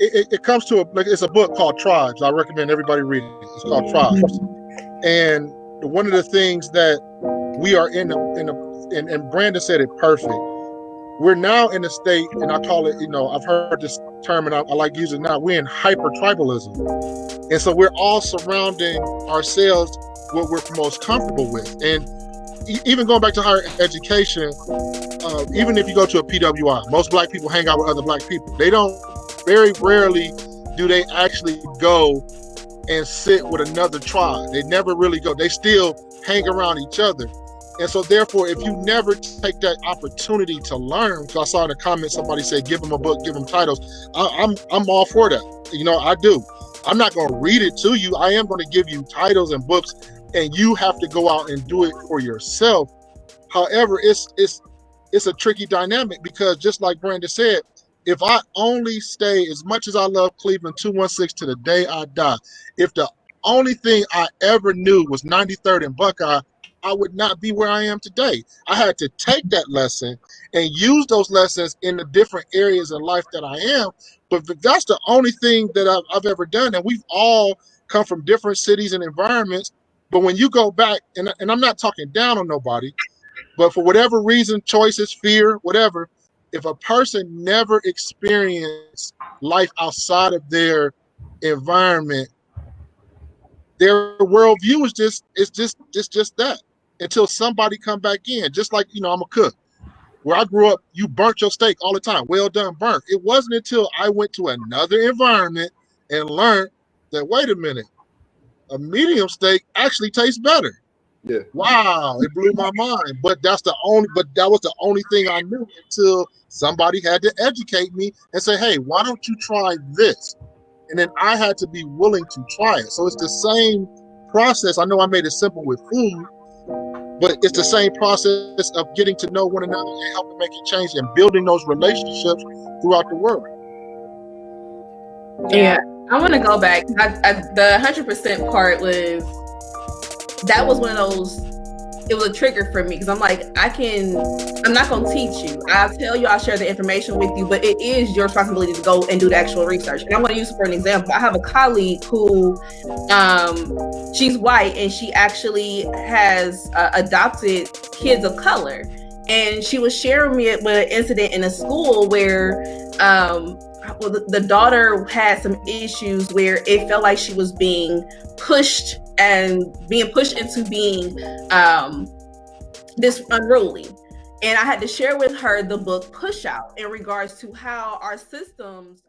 it comes to it's a book called Tribes. I recommend everybody read it. It's called Tribes. And one of the things that we are and Brandon said it perfect. We're now in a state, and I call it, I've heard this term and I like using it now. We're in hyper-tribalism. And so we're all surrounding ourselves what we're most comfortable with. And even going back to higher education, even if you go to a PWI, most black people hang out with other black people. Very rarely do they actually go and sit with another tribe. They never really go. They still hang around each other. And so therefore, if you never take that opportunity to learn, because I saw in the comments somebody said, give them a book, give them titles. I'm all for that. I do. I'm not going to read it to you. I am going to give you titles and books, and you have to go out and do it for yourself. However, it's a tricky dynamic, because just like Brandon said, if I only stay, as much as I love Cleveland 216 to the day I die, if the only thing I ever knew was 93rd and Buckeye, I would not be where I am today. I had to take that lesson and use those lessons in the different areas of life that I am. But that's the only thing that I've ever done. And we've all come from different cities and environments. But when you go back, and I'm not talking down on nobody, but for whatever reason, choices, fear, whatever, if a person never experienced life outside of their environment, their worldview is just that, until somebody come back in. Just like, I'm a cook. Where I grew up, you burnt your steak all the time. Well done, burnt. It wasn't until I went to another environment and learned that, wait a minute, a medium steak actually tastes better. Yeah. Wow, it blew my mind. But that was the only thing I knew, until somebody had to educate me and say, hey, why don't you try this? And then I had to be willing to try it. So it's the same process. I know I made it simple with food, but it's the same process of getting to know one another and helping make a change and building those relationships throughout the world. Yeah, I want to go back. The 100% part was one of those, it was a trigger for me, because I'm like, I'm not going to teach you. I'll tell you, I'll share the information with you, but it is your responsibility to go and do the actual research. And I'm going to use it for an example. I have a colleague who, she's white, and she actually has adopted kids of color. And she was sharing me with an incident in a school where the daughter had some issues where it felt like she was being pushed into being this unruly. And I had to share with her the book Push Out, in regards to how our systems